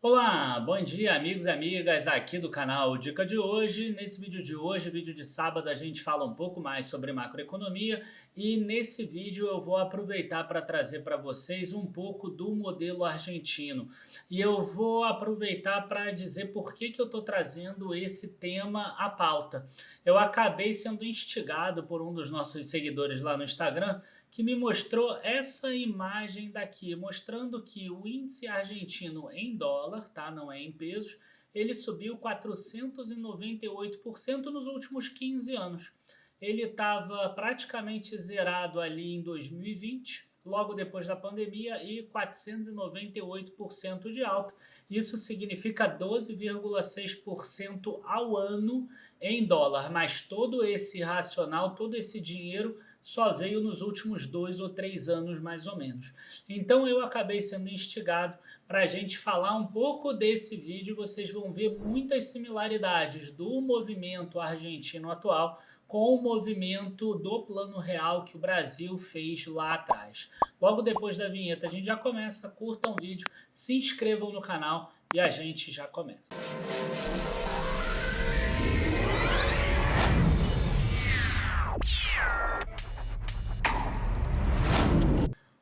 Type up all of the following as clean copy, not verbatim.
Olá, bom dia amigos e amigas aqui do canal Dica de hoje. Nesse vídeo de hoje, vídeo de sábado, a gente fala um pouco mais sobre macroeconomia e nesse vídeo eu vou aproveitar para trazer para vocês um pouco do modelo argentino. E eu vou aproveitar para dizer por que eu estou trazendo esse tema à pauta. Eu acabei sendo instigado por um dos nossos seguidores lá no Instagram que me mostrou essa imagem daqui, mostrando que o índice argentino em dólar, tá? Não é em pesos, ele subiu 498% nos últimos 15 anos. Ele estava praticamente zerado ali em 2020, logo depois da pandemia, e 498% de alta. Isso significa 12,6% ao ano em dólar, mas todo esse racional, todo esse dinheiro só veio nos últimos 2 ou 3 anos, mais ou menos. Então eu acabei sendo instigado para a gente falar um pouco desse vídeo. Vocês vão ver muitas similaridades do movimento argentino atual com o movimento do Plano Real que o Brasil fez lá atrás. Logo depois da vinheta a gente já começa, curtam o vídeo, se inscrevam no canal e a gente já começa.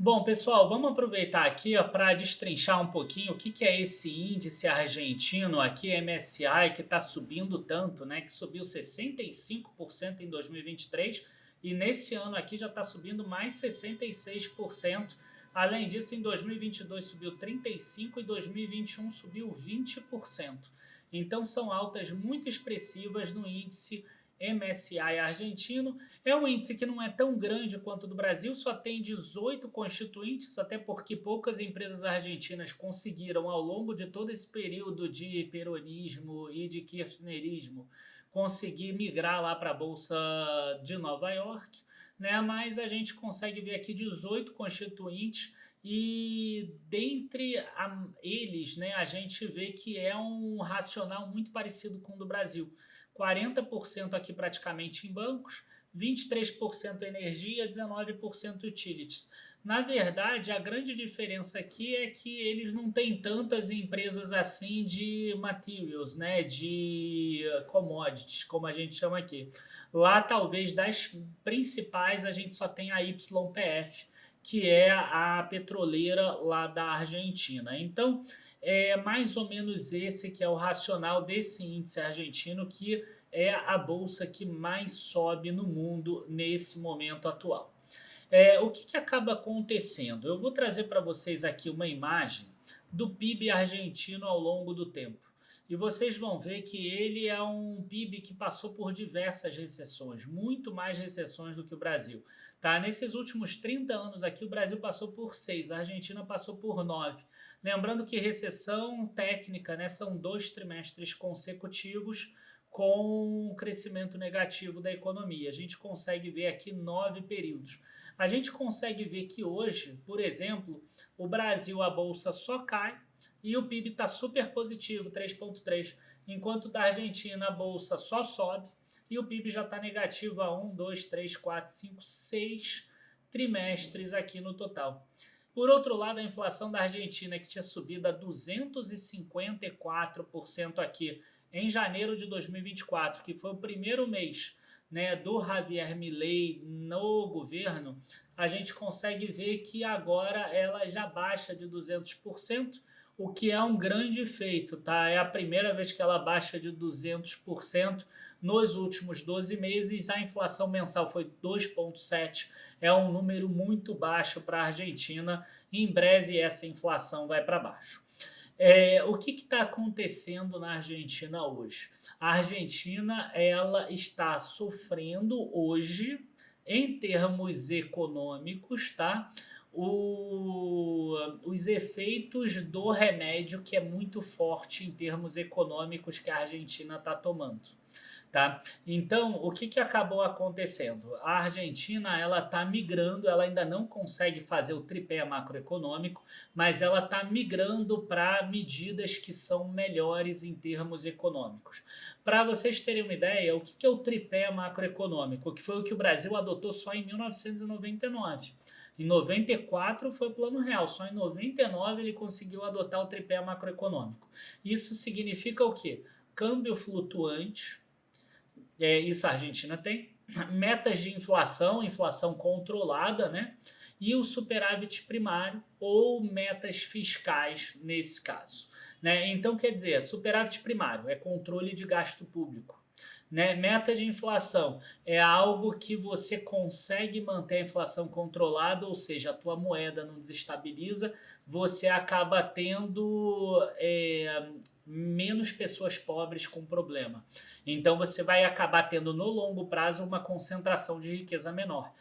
Bom, pessoal, vamos aproveitar aqui para destrinchar um pouquinho o que é esse índice argentino aqui, MSI, que está subindo tanto, né? Que subiu 65% em 2023 e nesse ano aqui já está subindo mais 66%. Além disso, em 2022 subiu 35% e 2021 subiu 20%. Então são altas muito expressivas no índice MSI argentino. É um índice que não é tão grande quanto o do Brasil, só tem 18 constituintes, até porque poucas empresas argentinas conseguiram, ao longo de todo esse período de peronismo e de kirchnerismo, conseguir migrar lá para a Bolsa de Nova York, né? Mas a gente consegue ver aqui 18 constituintes e dentre eles, né, a gente vê que é um racional muito parecido com o do Brasil. 40% aqui praticamente em bancos, 23% energia, 19% utilities. Na verdade, a grande diferença aqui é que eles não têm tantas empresas assim de materials, né, de commodities, como a gente chama aqui. Lá, talvez, das principais, a gente só tem a YPF, que é a petroleira lá da Argentina. Então, é mais ou menos esse que é o racional desse índice argentino, que é a bolsa que mais sobe no mundo nesse momento atual. O que acaba acontecendo? Eu vou trazer para vocês aqui uma imagem do PIB argentino ao longo do tempo. E vocês vão ver que ele é um PIB que passou por diversas recessões, muito mais recessões do que o Brasil. Tá? Nesses últimos 30 anos aqui, o Brasil passou por 6, a Argentina passou por 9. Lembrando que recessão técnica, né, são 2 trimestres consecutivos com um crescimento negativo da economia. A gente consegue ver aqui 9 períodos. A gente consegue ver que hoje, por exemplo, o Brasil, a bolsa só cai e o PIB está super positivo, 3,3, enquanto da Argentina a bolsa só sobe e o PIB já está negativo há 1, 2, 3, 4, 5, 6 trimestres aqui no total. Por outro lado, a inflação da Argentina, que tinha subido a 254% aqui em janeiro de 2024, que foi o primeiro mês, né, do Javier Milei no governo, a gente consegue ver que agora ela já baixa de 200%, o que é um grande feito, tá? É a primeira vez que ela baixa de 200% nos últimos 12 meses. A inflação mensal foi 2,7%, é um número muito baixo para a Argentina. Em breve essa inflação vai para baixo. O que está acontecendo na Argentina hoje? A Argentina ela está sofrendo hoje, em termos econômicos, tá? Os efeitos do remédio que é muito forte em termos econômicos que a Argentina está tomando. Tá? Então, o que acabou acontecendo? A Argentina ela está migrando, ela ainda não consegue fazer o tripé macroeconômico, mas ela está migrando para medidas que são melhores em termos econômicos. Para vocês terem uma ideia, o que é o tripé macroeconômico? Que foi o que o Brasil adotou só em 1999. Em 94 foi o Plano Real, só em 99 ele conseguiu adotar o tripé macroeconômico. Isso significa o quê? Câmbio flutuante, isso a Argentina tem, metas de inflação, inflação controlada, né? E o superávit primário ou metas fiscais nesse caso. Né? Então, quer dizer, superávit primário é controle de gasto público. Né? Meta de inflação é algo que você consegue manter a inflação controlada, ou seja, a tua moeda não desestabiliza, você acaba tendo menos pessoas pobres com problema. Então você vai acabar tendo no longo prazo uma concentração de riqueza menor.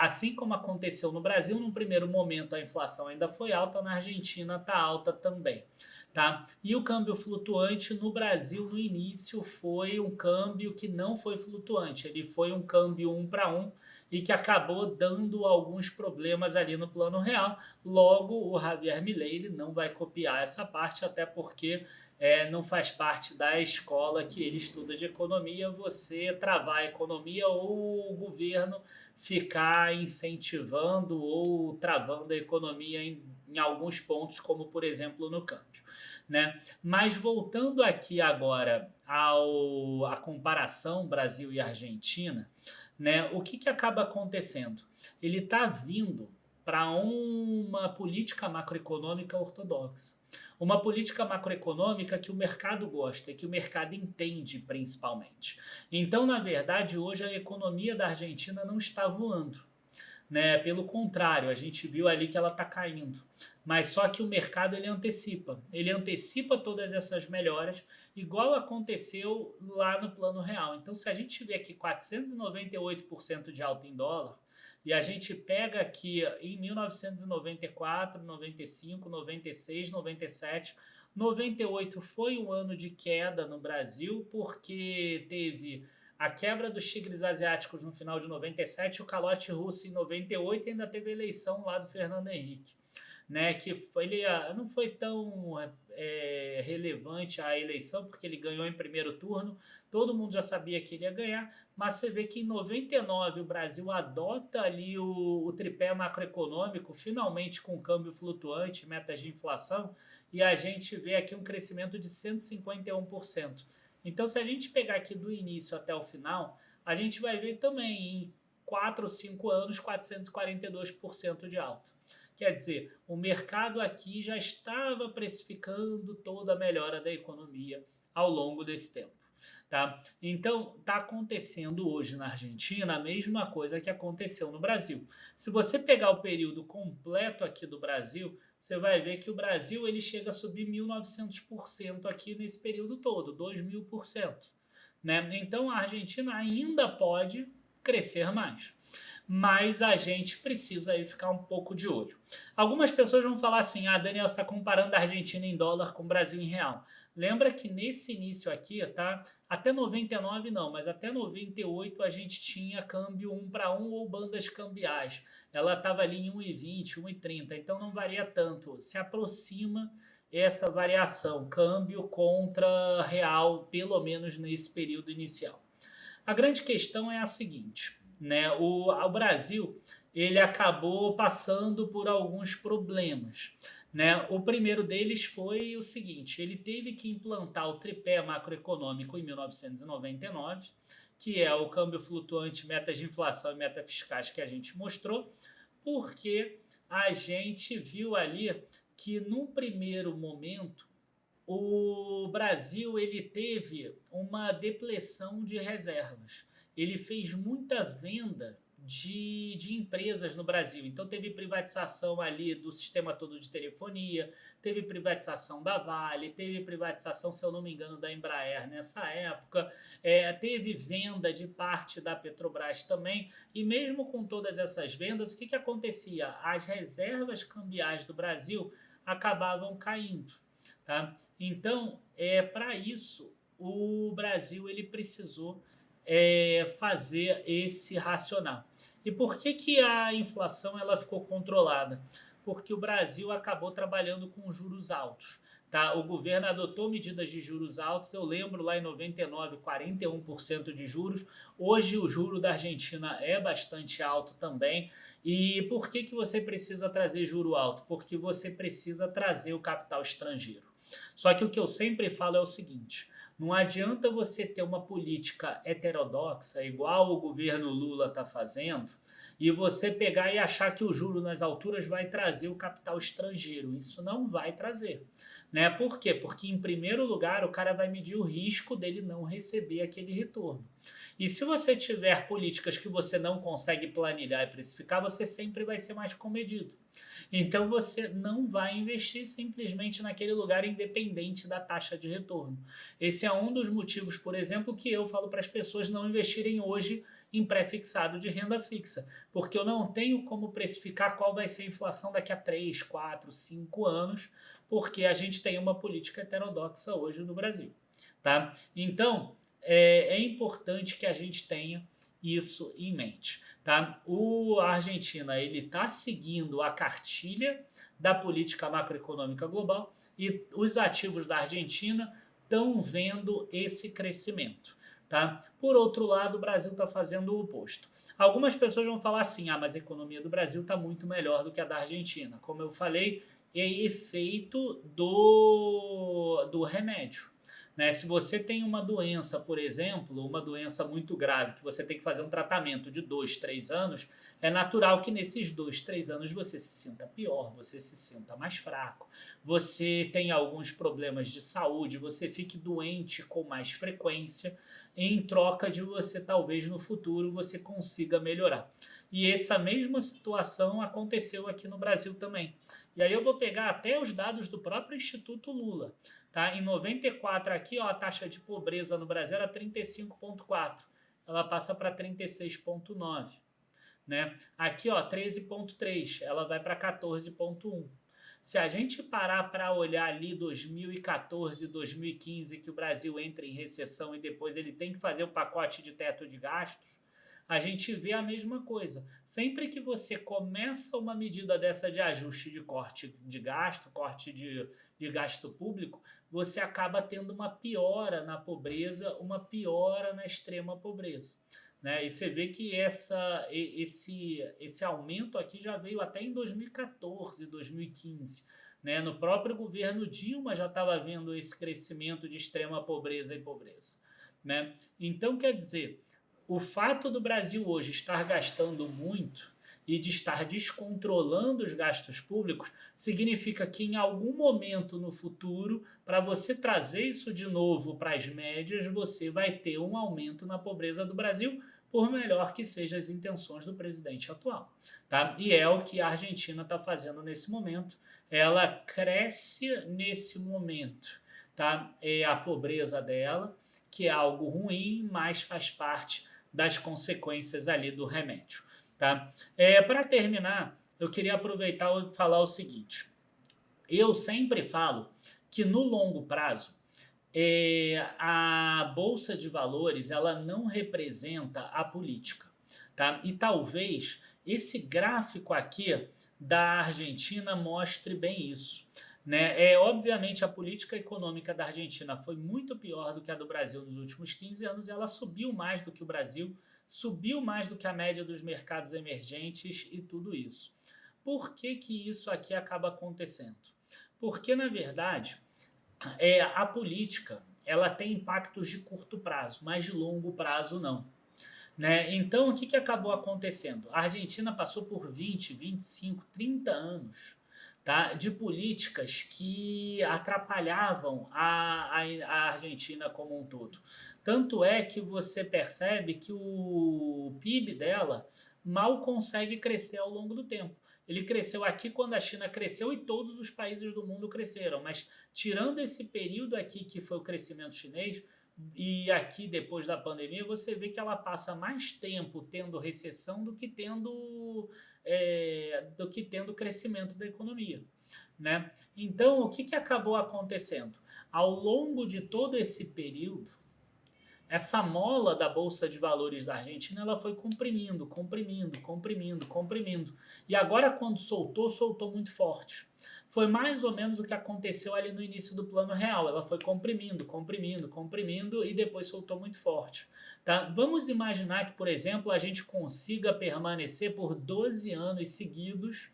Assim como aconteceu no Brasil, num primeiro momento a inflação ainda foi alta, na Argentina está alta também. Tá? E o câmbio flutuante no Brasil, no início, foi um câmbio que não foi flutuante, ele foi um câmbio 1 para 1 e que acabou dando alguns problemas ali no plano real. Logo, o Javier Milei ele não vai copiar essa parte, até porque não faz parte da escola que ele estuda de economia, você travar a economia ou o governo ficar incentivando ou travando a economia em alguns pontos, como por exemplo no câmbio. Né? Mas voltando aqui agora à comparação Brasil e Argentina, né? O que acaba acontecendo? Ele está vindo para uma política macroeconômica ortodoxa. Uma política macroeconômica que o mercado gosta, que o mercado entende principalmente. Então, na verdade, hoje a economia da Argentina não está voando. Né? Pelo contrário, a gente viu ali que ela está caindo. Mas só que o mercado ele antecipa todas essas melhoras, igual aconteceu lá no Plano Real. Então, se a gente vê aqui 498% de alta em dólar, e a gente pega aqui em 1994, 95, 96, 97, 98 foi um ano de queda no Brasil, porque teve a quebra dos tigres asiáticos no final de 97, o calote russo em 98 e ainda teve a eleição lá do Fernando Henrique. Né, que ele não foi tão relevante a eleição, porque ele ganhou em primeiro turno, todo mundo já sabia que ele ia ganhar, mas você vê que em 99 o Brasil adota ali o tripé macroeconômico, finalmente com câmbio flutuante, metas de inflação, e a gente vê aqui um crescimento de 151%. Então, se a gente pegar aqui do início até o final, a gente vai ver também em 4 ou 5 anos 442% de alta. Quer dizer, o mercado aqui já estava precificando toda a melhora da economia ao longo desse tempo. Tá? Então, está acontecendo hoje na Argentina a mesma coisa que aconteceu no Brasil. Se você pegar o período completo aqui do Brasil, você vai ver que o Brasil ele chega a subir 1.900% aqui nesse período todo, 2.000%. Né? Então, a Argentina ainda pode crescer mais. Mas a gente precisa aí ficar um pouco de olho. Algumas pessoas vão falar assim, Daniel, você está comparando a Argentina em dólar com o Brasil em real. Lembra que nesse início aqui, tá? Até 99 não, mas até 98 a gente tinha câmbio 1 para 1 ou bandas cambiais. Ela estava ali em 1,20, 1,30, então não varia tanto. Se aproxima essa variação, câmbio contra real, pelo menos nesse período inicial. A grande questão é a seguinte, né? O Brasil ele acabou passando por alguns problemas. Né? O primeiro deles foi o seguinte, ele teve que implantar o tripé macroeconômico em 1999, que é o câmbio flutuante, metas de inflação e metas fiscais que a gente mostrou, porque a gente viu ali que num primeiro momento o Brasil ele teve uma depleção de reservas. Ele fez muita venda de empresas no Brasil. Então teve privatização ali do sistema todo de telefonia, teve privatização da Vale, teve privatização, se eu não me engano, da Embraer nessa época, teve venda de parte da Petrobras também, e mesmo com todas essas vendas, o que acontecia? As reservas cambiais do Brasil acabavam caindo. Tá? Então, para isso, o Brasil ele precisou fazer esse racional. E por que a inflação ela ficou controlada? Porque o Brasil acabou trabalhando com juros altos. tá? O governo adotou medidas de juros altos, eu lembro lá em 99, 41% de juros. Hoje o juro da Argentina é bastante alto também. E por que que você precisa trazer juro alto? Porque você precisa trazer o capital estrangeiro. Só que o que eu sempre falo é o seguinte: não adianta você ter uma política heterodoxa, igual o governo Lula está fazendo, e você pegar e achar que o juro nas alturas vai trazer o capital estrangeiro. Isso não vai trazer. Né? Por quê? Porque, em primeiro lugar, o cara vai medir o risco dele não receber aquele retorno. E se você tiver políticas que você não consegue planilhar e precificar, você sempre vai ser mais comedido. Então você não vai investir simplesmente naquele lugar independente da taxa de retorno. Esse é um dos motivos, por exemplo, que eu falo para as pessoas não investirem hoje em pré-fixado de renda fixa, porque eu não tenho como precificar qual vai ser a inflação daqui a 3, 4, 5 anos, porque a gente tem uma política heterodoxa hoje no Brasil. Tá? Então, é importante que a gente tenha isso em mente. Tá? A Argentina está seguindo a cartilha da política macroeconômica global e os ativos da Argentina estão vendo esse crescimento. Tá? Por outro lado, o Brasil está fazendo o oposto. Algumas pessoas vão falar assim, mas a economia do Brasil está muito melhor do que a da Argentina. Como eu falei, é efeito do remédio. Né? Se você tem uma doença, por exemplo, uma doença muito grave, que você tem que fazer um tratamento de 2, 3 anos, é natural que nesses 2, 3 anos você se sinta pior, você se sinta mais fraco, você tenha alguns problemas de saúde, você fique doente com mais frequência, em troca de você, talvez no futuro, você consiga melhorar. E essa mesma situação aconteceu aqui no Brasil também. E aí eu vou pegar até os dados do próprio Instituto Lula. Tá? Em 94 aqui, ó, a taxa de pobreza no Brasil era 35,4. Ela passa para 36,9. Né? Aqui, ó, 13,3. Ela vai para 14,1. Se a gente parar para olhar ali 2014, 2015, que o Brasil entra em recessão e depois ele tem que fazer o pacote de teto de gastos, a gente vê a mesma coisa. Sempre que você começa uma medida dessa de ajuste de corte de gasto, corte de gasto público, você acaba tendo uma piora na pobreza, uma piora na extrema pobreza. Né? E você vê que esse aumento aqui já veio até em 2014, 2015. Né? No próprio governo Dilma já estava vendo esse crescimento de extrema pobreza e pobreza. Né? Então, quer dizer, o fato do Brasil hoje estar gastando muito e de estar descontrolando os gastos públicos significa que em algum momento no futuro, para você trazer isso de novo para as médias, você vai ter um aumento na pobreza do Brasil, por melhor que sejam as intenções do presidente atual. Tá? E é o que a Argentina está fazendo nesse momento. Ela cresce nesse momento, tá? É a pobreza dela, que é algo ruim, mas faz parte das consequências ali do remédio. Tá? Para terminar, eu queria aproveitar e falar o seguinte. Eu sempre falo que no longo prazo, a Bolsa de Valores ela não representa a política. Tá? E talvez esse gráfico aqui da Argentina mostre bem isso. Né? Obviamente, a política econômica da Argentina foi muito pior do que a do Brasil nos últimos 15 anos e ela subiu mais do que o Brasil, subiu mais do que a média dos mercados emergentes e tudo isso. Por que que isso aqui acaba acontecendo? Porque, na verdade, a política ela tem impactos de curto prazo, mas de longo prazo não. Né? Então, o que acabou acontecendo? A Argentina passou por 20, 25, 30 anos, tá, de políticas que atrapalhavam a Argentina como um todo. Tanto é que você percebe que o PIB dela mal consegue crescer ao longo do tempo. Ele cresceu aqui quando a China cresceu e todos os países do mundo cresceram, mas tirando esse período aqui que foi o crescimento chinês, e aqui depois da pandemia você vê que ela passa mais tempo tendo recessão do que tendo crescimento da economia. Né? Então, o que acabou acontecendo? Ao longo de todo esse período, essa mola da Bolsa de Valores da Argentina ela foi comprimindo, comprimindo, comprimindo, comprimindo. E agora, quando soltou muito forte. Foi mais ou menos o que aconteceu ali no início do Plano Real. Ela foi comprimindo, comprimindo, comprimindo e depois soltou muito forte. Tá? Vamos imaginar que, por exemplo, a gente consiga permanecer por 12 anos seguidos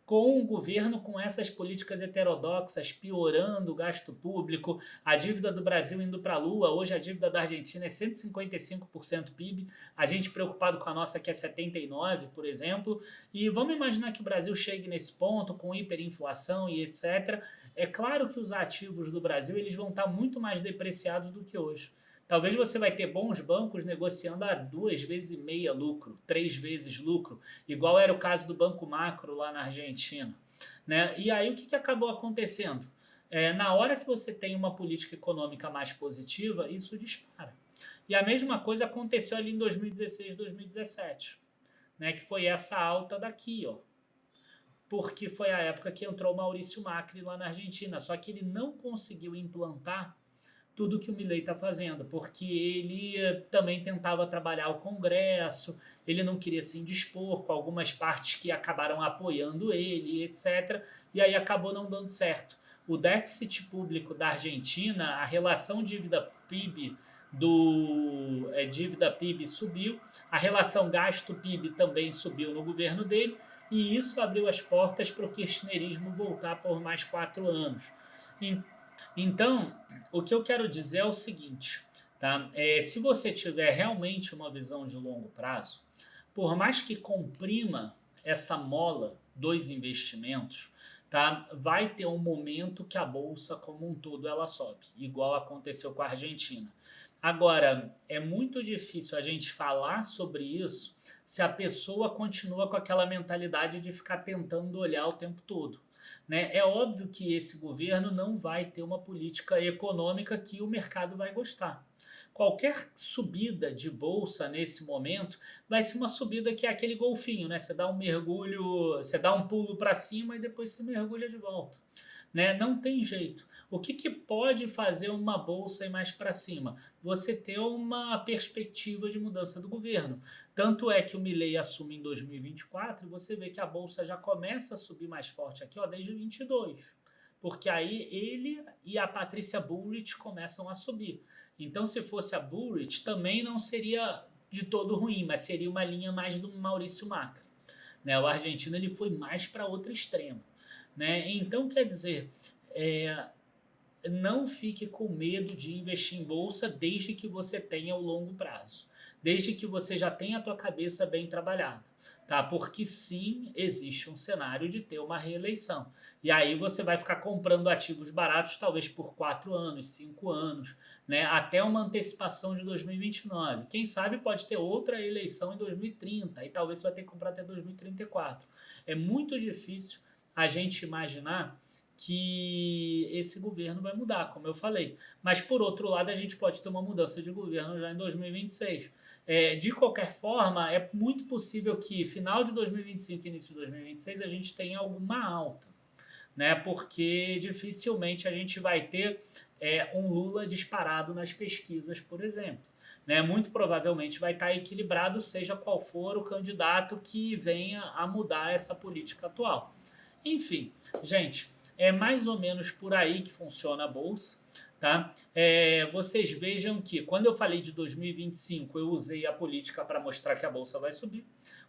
com o governo com essas políticas heterodoxas, piorando o gasto público, a dívida do Brasil indo para a lua. Hoje a dívida da Argentina é 155% PIB, a gente preocupado com a nossa que é 79%, por exemplo, e vamos imaginar que o Brasil chegue nesse ponto com hiperinflação e etc. É claro que os ativos do Brasil eles vão estar muito mais depreciados do que hoje. Talvez você vai ter bons bancos negociando a 2,5 vezes lucro, 3 vezes lucro, igual era o caso do Banco Macro lá na Argentina. Né? E aí o que acabou acontecendo? Na hora que você tem uma política econômica mais positiva, isso dispara. E a mesma coisa aconteceu ali em 2016, 2017, né? Que foi essa alta daqui, ó. Porque foi a época que entrou o Maurício Macri lá na Argentina, só que ele não conseguiu implantar tudo que o Milei está fazendo, porque ele também tentava trabalhar o Congresso, ele não queria se indispor com algumas partes que acabaram apoiando ele, etc. E aí acabou não dando certo. O déficit público da Argentina, a relação dívida-PIB dívida PIB subiu, a relação gasto-PIB também subiu no governo dele, e isso abriu as portas para o kirchnerismo voltar por mais 4 anos. Então, o que eu quero dizer é o seguinte, tá? Se você tiver realmente uma visão de longo prazo, por mais que comprima essa mola dos investimentos, tá? Vai ter um momento que a bolsa como um todo ela sobe, igual aconteceu com a Argentina. Agora, é muito difícil a gente falar sobre isso se a pessoa continua com aquela mentalidade de ficar tentando olhar o tempo todo. Né? É óbvio que esse governo não vai ter uma política econômica que o mercado vai gostar. Qualquer subida de bolsa nesse momento vai ser uma subida que é aquele golfinho, né? Você dá um mergulho, você dá um pulo para cima e depois você mergulha de volta. Né? Não tem jeito. O que pode fazer uma bolsa ir mais para cima? Você ter uma perspectiva de mudança do governo. Tanto é que o Milei assume em 2024 e você vê que a bolsa já começa a subir mais forte aqui, ó, desde 22. Porque aí ele e a Patrícia Bullrich começam a subir. Então, se fosse a Bullrich, também não seria de todo ruim, mas seria uma linha mais do Maurício Macri. Né? O argentino ele foi mais para outro extremo. Né? Então, quer dizer, não fique com medo de investir em bolsa desde que você tenha o longo prazo, desde que você já tenha a tua cabeça bem trabalhada, tá? Porque sim, existe um cenário de ter uma reeleição. E aí você vai ficar comprando ativos baratos talvez por 4 anos, 5 anos, né? Até uma antecipação de 2029. Quem sabe pode ter outra eleição em 2030 e talvez você vai ter que comprar até 2034. É muito difícil a gente imaginar que esse governo vai mudar, como eu falei. Mas, por outro lado, a gente pode ter uma mudança de governo já em 2026. De qualquer forma, é muito possível que final de 2025 e início de 2026 a gente tenha alguma alta, né? Porque dificilmente a gente vai ter um Lula disparado nas pesquisas, por exemplo. Né? Muito provavelmente vai estar equilibrado, seja qual for o candidato que venha a mudar essa política atual. Enfim, gente, é mais ou menos por aí que funciona a bolsa, tá? Vocês vejam que quando eu falei de 2025, eu usei a política para mostrar que a bolsa vai subir.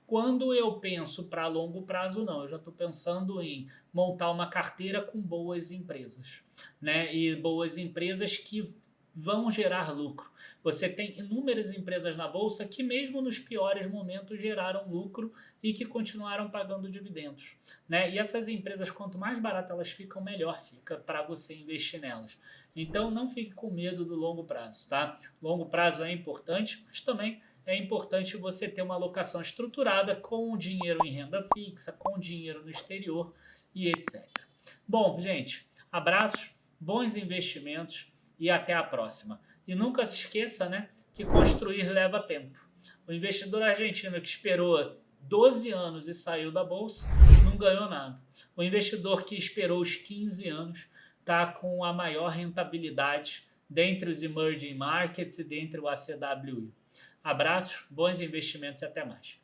Quando eu penso para longo prazo, não. Eu já estou pensando em montar uma carteira com boas empresas, né? E boas empresas que vão gerar lucro. Você tem inúmeras empresas na bolsa que mesmo nos piores momentos geraram lucro e que continuaram pagando dividendos, né? E essas empresas, quanto mais baratas elas ficam, melhor fica para você investir nelas. Então não fique com medo do longo prazo, tá? Longo prazo é importante, mas também é importante você ter uma alocação estruturada com dinheiro em renda fixa, com dinheiro no exterior e etc. Bom, gente, abraços, bons investimentos e até a próxima. E nunca se esqueça, né, que construir leva tempo. O investidor argentino que esperou 12 anos e saiu da bolsa não ganhou nada. O investidor que esperou os 15 anos está com a maior rentabilidade dentre os emerging markets e dentre o ACWI. Abraços, bons investimentos e até mais.